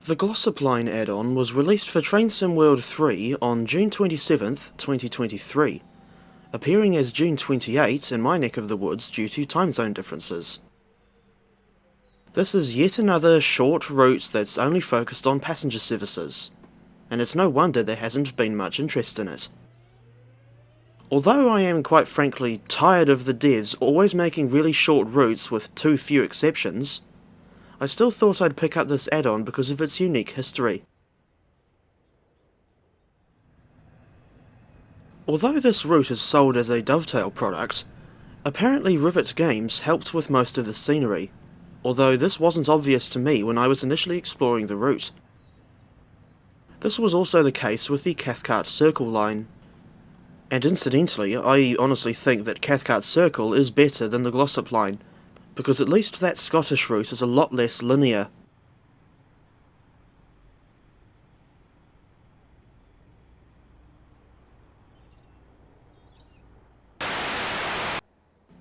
The Glossop Line add-on was released for Train Sim World 3 on June 27th, 2023, appearing as June 28 in my neck of the woods due to time zone differences. This is yet another short route that's only focused on passenger services, and it's no wonder there hasn't been much interest in it. Although I am quite frankly tired of the devs always making really short routes with too few exceptions, I still thought I'd pick up this add-on because of its unique history. Although this route is sold as a Dovetail product, apparently Rivet Games helped with most of the scenery, although this wasn't obvious to me when I was initially exploring the route. This was also the case with the Cathcart Circle line. And incidentally, I honestly think that Cathcart Circle is better than the Glossop line, because at least that Scottish route is a lot less linear.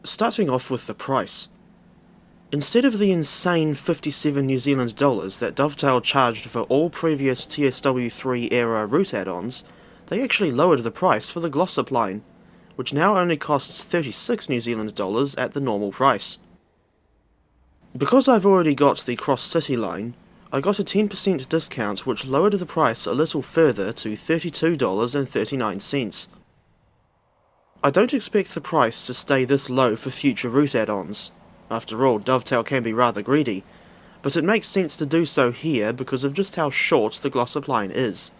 Starting off with the price. Instead of the insane 57 New Zealand dollars that Dovetail charged for all previous TSW3 era route add-ons, they actually lowered the price for the Glossop line, which now only costs 36 New Zealand dollars at the normal price. Because I've already got the Cross City line, I got a 10% discount which lowered the price a little further to $32.39. I don't expect the price to stay this low for future route add-ons. After all, Dovetail can be rather greedy, but it makes sense to do so here because of just how short the Glossop line is.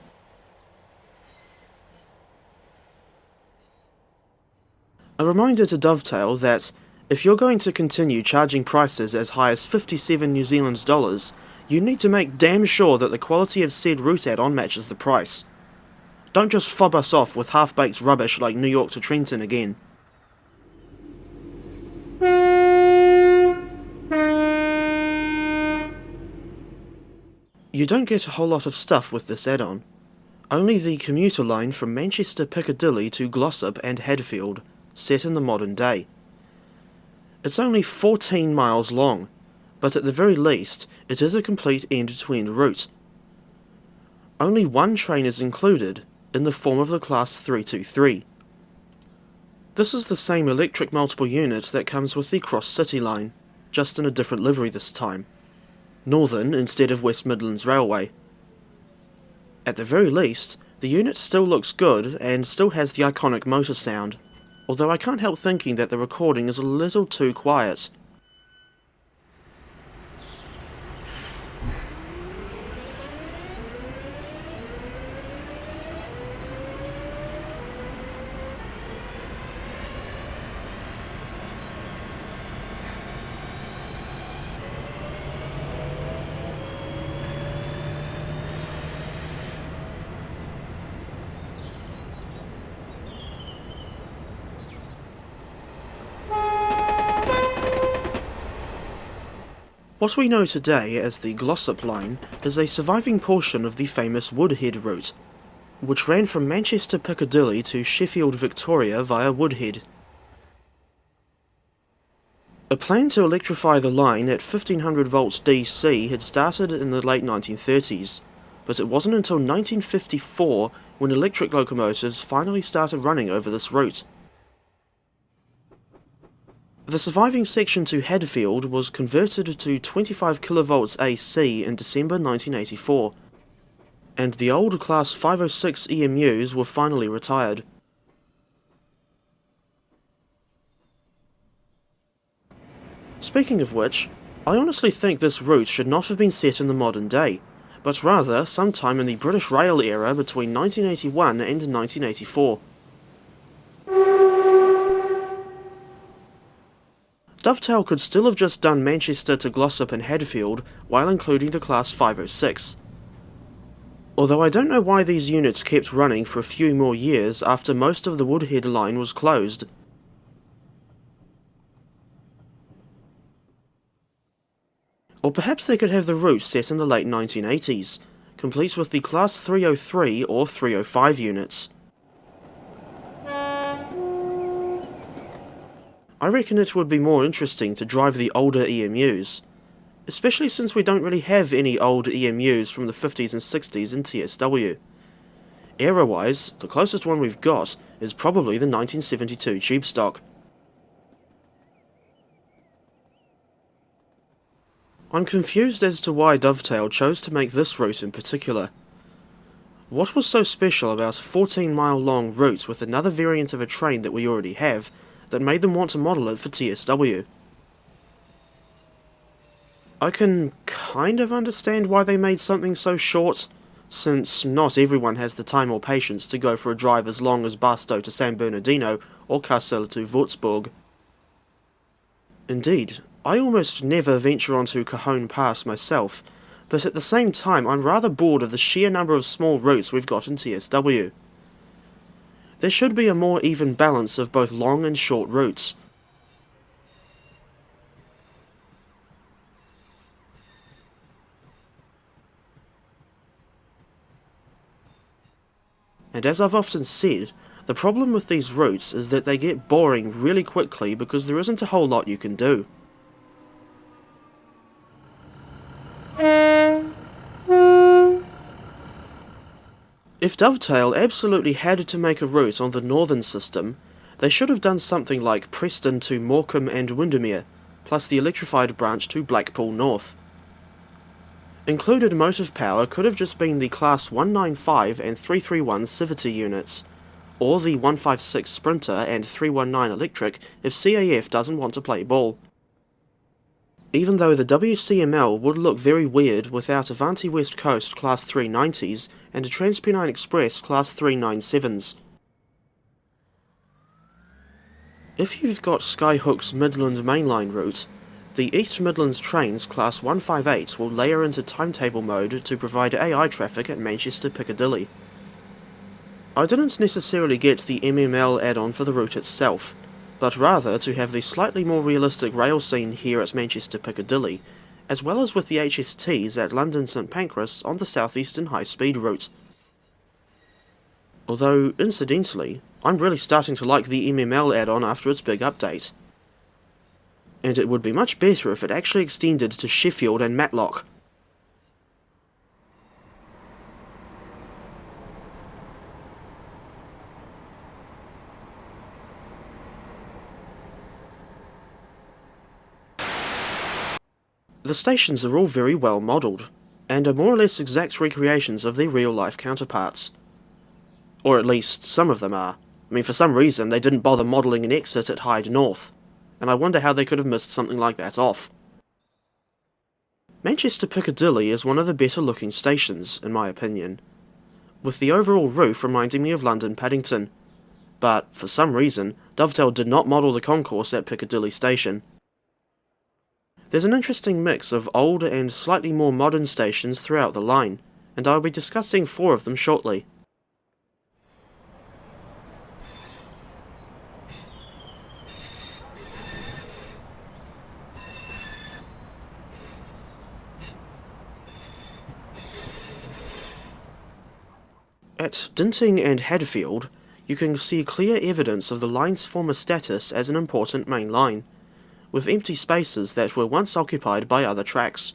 A reminder to Dovetail that if you're going to continue charging prices as high as 57 New Zealand dollars, you need to make damn sure that the quality of said route add-on matches the price. Don't just fob us off with half-baked rubbish like New York to Trenton again. You don't get a whole lot of stuff with this add-on. Only the commuter line from Manchester Piccadilly to Glossop and Hadfield, set in the modern day. It's only 14 miles long, but at the very least, it is a complete end-to-end route. Only one train is included, in the form of the Class 323. This is the same electric multiple unit that comes with the Cross City line, just in a different livery this time. Northern instead of West Midlands Railway. At the very least, the unit still looks good and still has the iconic motor sound, although I can't help thinking that the recording is a little too quiet. What we know today as the Glossop line is a surviving portion of the famous Woodhead Route, which ran from Manchester Piccadilly to Sheffield, Victoria via Woodhead. A plan to electrify the line at 1500 volts DC had started in the late 1930s, but it wasn't until 1954 when electric locomotives finally started running over this route. The surviving section to Hadfield was converted to 25 kV AC in December 1984, and the old Class 506 EMUs were finally retired. Speaking of which, I honestly think this route should not have been set in the modern day, but rather sometime in the British Rail era between 1981 and 1984. Dovetail could still have just done Manchester to Glossop and Hadfield while including the Class 506. Although I don't know why these units kept running for a few more years after most of the Woodhead line was closed. Or perhaps they could have the route set in the late 1980s, complete with the Class 303 or 305 units. I reckon it would be more interesting to drive the older EMUs. especially since we don't really have any old EMUs from the 50s and 60s in TSW. Era-wise, the closest one we've got is probably the 1972 tube stock. I'm confused as to why Dovetail chose to make this route in particular. What was so special about a 14-mile-long route with another variant of a train that we already have that made them want to model it for TSW? I can kind of understand why they made something so short, since not everyone has the time or patience to go for a drive as long as Barstow to San Bernardino or Kassel to Würzburg. Indeed, I almost never venture onto Cajon Pass myself, but at the same time I'm rather bored of the sheer number of small routes we've got in TSW. There should be a more even balance of both long and short routes. And as I've often said, the problem with these routes is that they get boring really quickly because there isn't a whole lot you can do. If Dovetail absolutely had to make a route on the northern system, they should have done something like Preston to Morecambe and Windermere, plus the electrified branch to Blackpool North. Included motive power could have just been the Class 195 and 331 Civity units, or the 156 Sprinter and 319 Electric if CAF doesn't want to play ball. Even though the WCML would look very weird without Avanti West Coast Class 390s and a Transpennine Express Class 397s. If you've got Skyhook's Midland mainline route, the East Midlands trains Class 158 will layer into timetable mode to provide AI traffic at Manchester Piccadilly. I didn't necessarily get the MML add-on for the route itself, but rather to have the slightly more realistic rail scene here at Manchester Piccadilly, as well as with the HSTs at London St Pancras on the southeastern high-speed route. Although, incidentally, I'm really starting to like the MML add-on after its big update. And it would be much better if it actually extended to Sheffield and Matlock. The stations are all very well modelled, and are more or less exact recreations of their real-life counterparts. Or at least, some of them are. I mean, for some reason, they didn't bother modelling an exit at Hyde North, and I wonder how they could have missed something like that off. Manchester Piccadilly is one of the better looking stations, in my opinion, with the overall roof reminding me of London Paddington, but for some reason, Dovetail did not model the concourse at Piccadilly Station. There's an interesting mix of old and slightly more modern stations throughout the line, and I'll be discussing 4 of them shortly. At Dinting and Hadfield, you can see clear evidence of the line's former status as an important main line, with empty spaces that were once occupied by other tracks.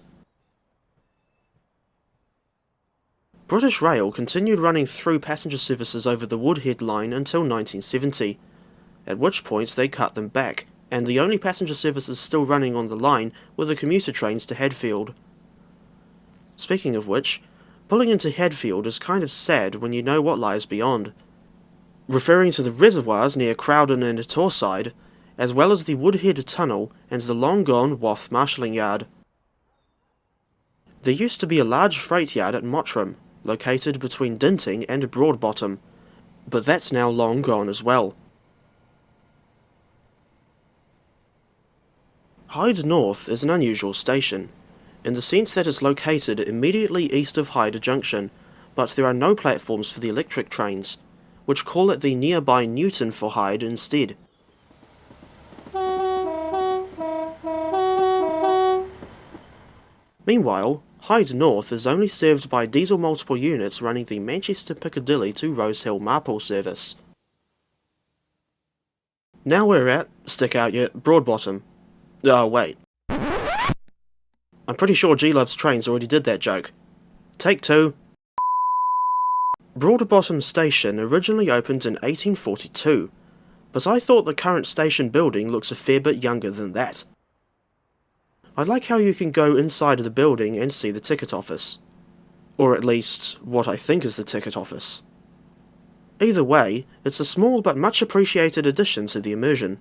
British Rail continued running through passenger services over the Woodhead line until 1970, at which point they cut them back, and the only passenger services still running on the line were the commuter trains to Hadfield. Speaking of which, pulling into Hadfield is kind of sad when you know what lies beyond, referring to the reservoirs near Crowden and Torside, as well as the Woodhead Tunnel and the long-gone Wath Marshalling Yard. There used to be a large freight yard at Mottram, located between Dinting and Broadbottom, but that's now long gone as well. Hyde North is an unusual station, in the sense that it's located immediately east of Hyde Junction, but there are no platforms for the electric trains, which call it the nearby Newton for Hyde instead. Meanwhile, Hyde North is only served by diesel multiple units running the Manchester Piccadilly to Rosehill Marple service. Now we're at, stick out yet, Broadbottom. Oh wait. I'm pretty sure G Loves Trains already did that joke. Take two. Broadbottom Station originally opened in 1842, but I thought the current station building looks a fair bit younger than that. I like how you can go inside the building and see the ticket office. Or at least, what I think is the ticket office. Either way, it's a small but much appreciated addition to the immersion.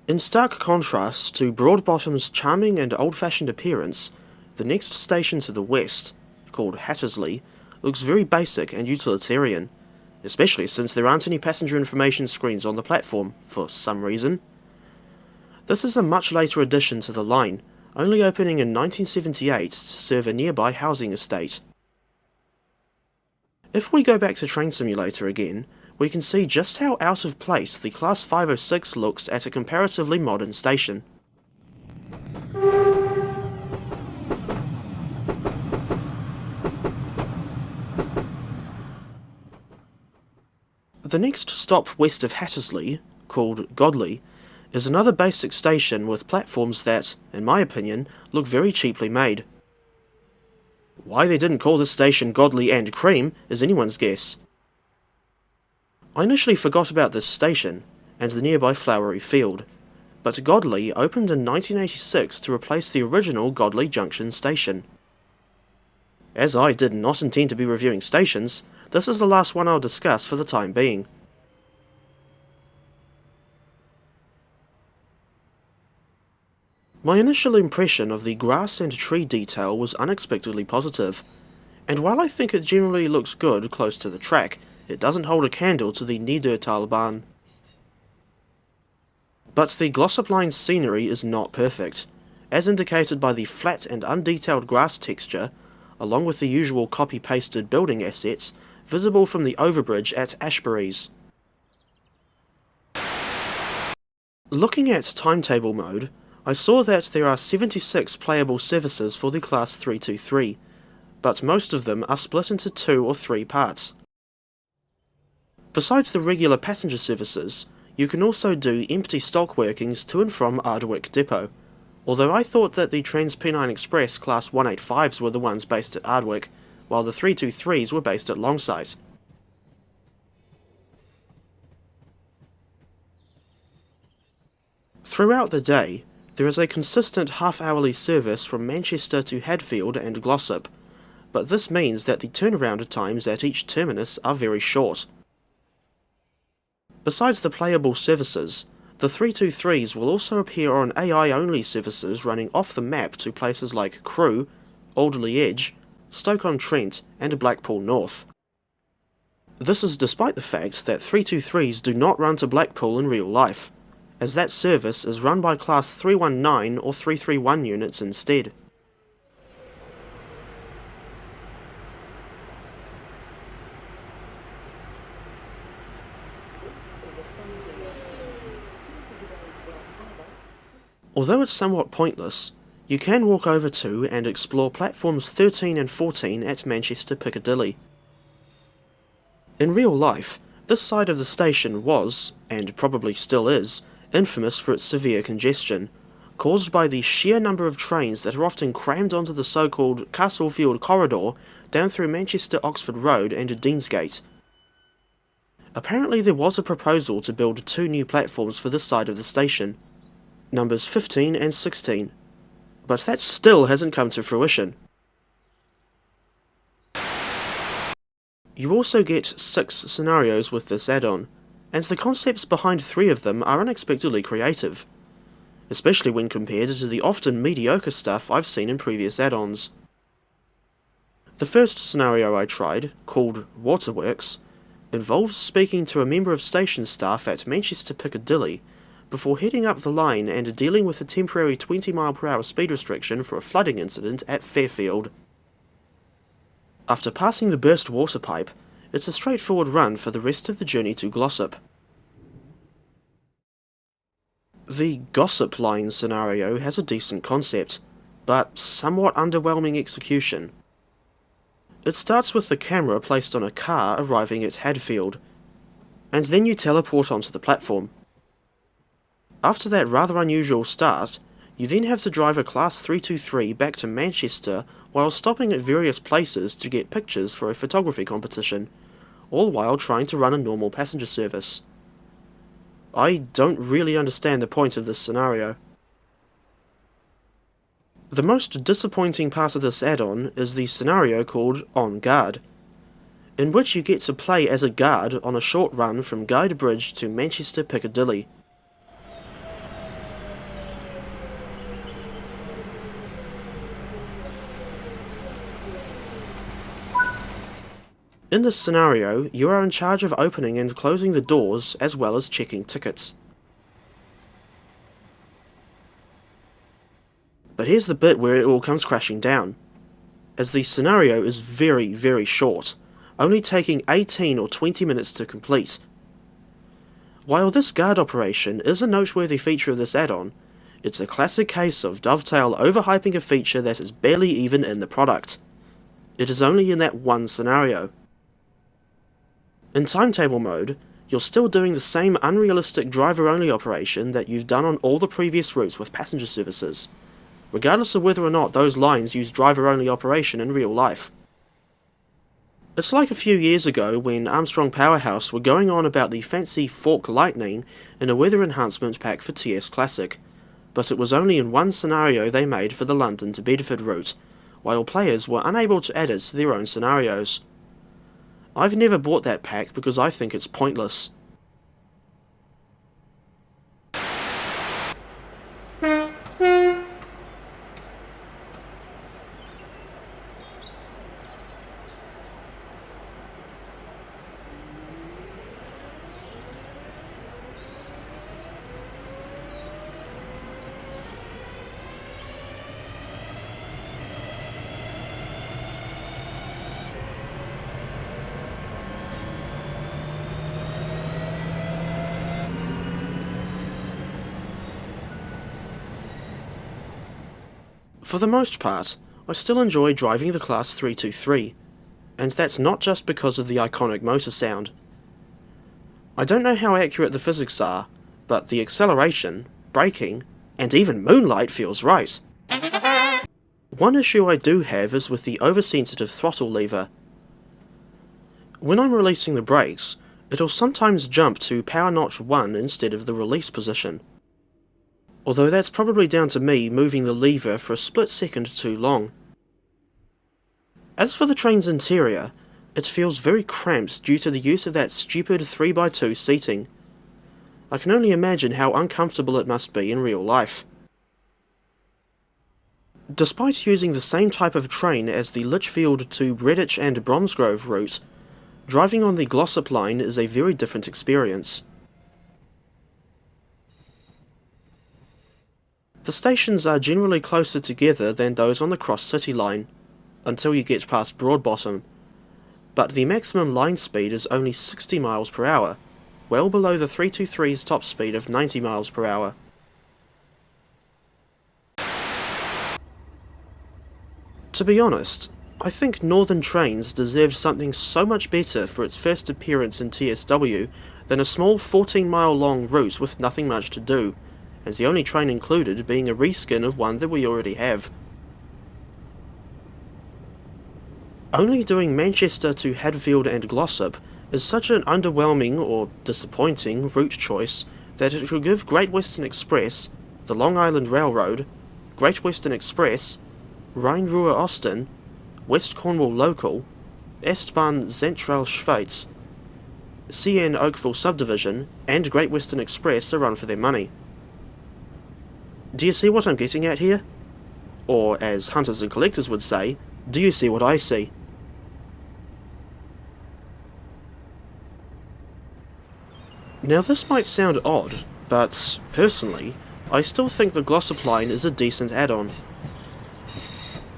In stark contrast to Broadbottom's charming and old-fashioned appearance, the next station to the west, called Hattersley, looks very basic and utilitarian, especially since there aren't any passenger information screens on the platform, for some reason. This is a much later addition to the line, only opening in 1978 to serve a nearby housing estate. If we go back to Train Simulator again, we can see just how out of place the Class 506 looks at a comparatively modern station. The next stop west of Hattersley, called Godley, is another basic station with platforms that, in my opinion, look very cheaply made. Why they didn't call this station Godley and Cream is anyone's guess. I initially forgot about this station, and the nearby flowery field, but Godley opened in 1986 to replace the original Godley Junction station. As I did not intend to be reviewing stations, this is the last one I'll discuss for the time being. My initial impression of the grass and tree detail was unexpectedly positive, and while I think it generally looks good close to the track, it doesn't hold a candle to the Dovetail. But the Glossop Line's scenery is not perfect, as indicated by the flat and undetailed grass texture, along with the usual copy-pasted building assets visible from the overbridge at Ashbury's. Looking at timetable mode, I saw that there are 76 playable services for the Class 323, but most of them are split into 2 or 3 parts. Besides the regular passenger services, you can also do empty stock workings to and from Ardwick Depot, although I thought that the Trans Pennine Express Class 185s were the ones based at Ardwick, while the 323s were based at Longsight. Throughout the day, there is a consistent half-hourly service from Manchester to Hadfield and Glossop, but this means that the turnaround times at each terminus are very short. Besides the playable services, the 323s will also appear on AI-only services running off the map to places like Crewe, Alderley Edge, Stoke-on-Trent and Blackpool North. This is despite the fact that 323s do not run to Blackpool in real life, as that service is run by Class 319 or 331 units instead. Although it's somewhat pointless, you can walk over to and explore platforms 13 and 14 at Manchester Piccadilly. In real life, this side of the station was, and probably still is, infamous for its severe congestion, caused by the sheer number of trains that are often crammed onto the so-called Castlefield corridor down through Manchester Oxford Road and Deansgate. Apparently there was a proposal to build 2 new platforms for this side of the station, numbers 15 and 16, but that still hasn't come to fruition. You also get 6 scenarios with this add-on, and the concepts behind 3 of them are unexpectedly creative, especially when compared to the often mediocre stuff I've seen in previous add-ons. The first scenario I tried, called Waterworks, involves speaking to a member of station staff at Manchester Piccadilly before heading up the line and dealing with a temporary 20-mile-per-hour speed restriction for a flooding incident at Fairfield. After passing the burst water pipe, it's a straightforward run for the rest of the journey to Glossop. The Gossip Line scenario has a decent concept, but somewhat underwhelming execution. It starts with the camera placed on a car arriving at Hadfield, and then you teleport onto the platform. After that rather unusual start, you then have to drive a Class 323 back to Manchester while stopping at various places to get pictures for a photography competition, all while trying to run a normal passenger service. I don't really understand the point of this scenario. The most disappointing part of this add-on is the scenario called On Guard, in which you get to play as a guard on a short run from Guide Bridge to Manchester Piccadilly. In this scenario, you are in charge of opening and closing the doors as well as checking tickets. But here's the bit where it all comes crashing down, as the scenario is very, very short, only taking 18 or 20 minutes to complete. While this guard operation is a noteworthy feature of this add-on, it's a classic case of Dovetail overhyping a feature that is barely even in the product. It is only in that one scenario. In timetable mode, you're still doing the same unrealistic driver-only operation that you've done on all the previous routes with passenger services, regardless of whether or not those lines use driver-only operation in real life. It's like a few years ago when Armstrong Powerhouse were going on about the fancy Fork Lightning in a weather enhancement pack for TS Classic, but it was only in one scenario they made for the London to Bedford route, while players were unable to add it to their own scenarios. I've never bought that pack because I think it's pointless. For the most part, I still enjoy driving the Class 323, and that's not just because of the iconic motor sound. I don't know how accurate the physics are, but the acceleration, braking, and even moonlight feels right. One issue I do have is with the oversensitive throttle lever. When I'm releasing the brakes, it'll sometimes jump to power notch 1 instead of the release position. Although that's probably down to me moving the lever for a split second too long. As for the train's interior, it feels very cramped due to the use of that stupid 3x2 seating. I can only imagine how uncomfortable it must be in real life. Despite using the same type of train as the Lichfield to Redditch and Bromsgrove route, driving on the Glossop line is a very different experience. The stations are generally closer together than those on the Cross-City line, until you get past Broadbottom, but the maximum line speed is only 60 miles per hour, well below the 323's top speed of 90 miles per hour. To be honest, I think Northern Trains deserved something so much better for its first appearance in TSW than a small 14-mile long route with nothing much to do, as the only train included being a reskin of one that we already have. Only doing Manchester to Hadfield and Glossop is such an underwhelming or disappointing route choice that it could give Great Western Express, the Long Island Railroad, Great Western Express, Rhine-Ruhr Osten, West Cornwall Local, Estbahn Zentral Schweiz, CN Oakville Subdivision, and Great Western Express a run for their money. Do you see what I'm getting at here? Or, as hunters and collectors would say, do you see what I see? Now this might sound odd, but personally, I still think the Glossop line is a decent add-on.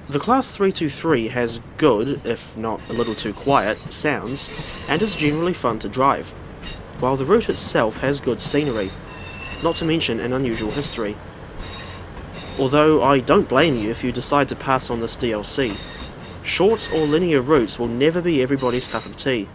The Class 323 has good, if not a little too quiet, sounds, and is generally fun to drive, while the route itself has good scenery, not to mention an unusual history. Although I don't blame you if you decide to pass on this DLC. Short or linear routes will never be everybody's cup of tea.